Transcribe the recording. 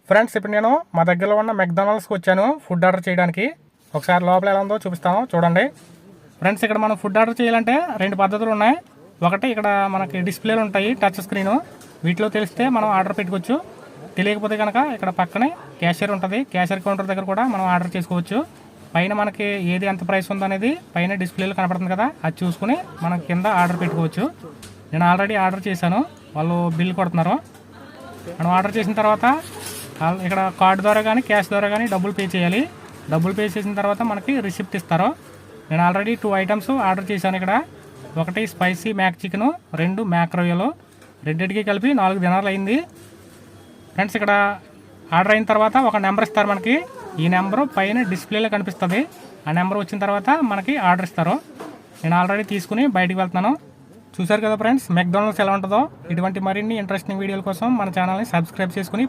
Friends, ఇప్పుడు నేను మా దగ్గరలో ఉన్న మెక్డొనాల్డ్స్కి వచ్చాను ఫుడ్ ఆర్డర్ చేయడానికి. ఒకసారి లోపల ఎలా ఉందో చూపిస్తాను, చూడండి. ఫ్రెండ్స్, ఇక్కడ మనం ఫుడ్ ఆర్డర్ చేయాలంటే 2 పద్ధతులు ఉన్నాయి. ఒకటి, ఇక్కడ మనకి డిస్ప్లేలు ఉంటాయి, టచ్ స్క్రీను. వీటిలో తెలిస్తే మనం ఆర్డర్ పెట్టుకోవచ్చు. తెలియకపోతే కనుక ఇక్కడ పక్కనే క్యాషియర్ ఉంటుంది. క్యాషియర్ కౌంటర్ దగ్గర కూడా మనం ఆర్డర్ చేసుకోవచ్చు. పైన మనకి ఏది ఎంత ప్రైస్ ఉందనేది పైన డిస్ప్లేలో కనపడుతుంది కదా, అది చూసుకుని మనం కింద ఆర్డర్ పెట్టుకోవచ్చు. నేను ఆల్రెడీ ఆర్డర్ చేశాను, వాళ్ళు బిల్ కొడుతున్నారు. మనం ఆర్డర్ చేసిన తర్వాత ఇక్కడ కార్డు ద్వారా కానీ క్యాష్ ద్వారా కానీ డబ్బులు పే చేయాలి. డబ్బులు పే చేసిన తర్వాత మనకి రిసిప్ట్ ఇస్తారు. నేను ఆల్రెడీ 2 ఐటమ్స్ ఆర్డర్ చేశాను. ఇక్కడ ఒకటి స్పైసీ మ్యాక్ చికెను, 2 మ్యాక్ రొయ్యలు, రెండింటికి కలిపి 4 దినాలు అయింది. ఫ్రెండ్స్, ఇక్కడ ఆర్డర్ అయిన తర్వాత ఒక నెంబర్ ఇస్తారు మనకి. ఈ నెంబరు పైన డిస్ప్లేలో కనిపిస్తుంది. ఆ నెంబర్ వచ్చిన తర్వాత మనకి ఆర్డర్ ఇస్తారు. నేను ఆల్రెడీ తీసుకుని బయటికి వెళ్తున్నాను. చూశారు కదా ఫ్రెండ్స్, మెక్డొనాల్డ్స్ ఎలా ఉంటుందో. ఇటువంటి మరిన్ని ఇంట్రెస్టింగ్ వీడియోల కోసం మన ఛానల్ని సబ్స్క్రైబ్ చేసుకుని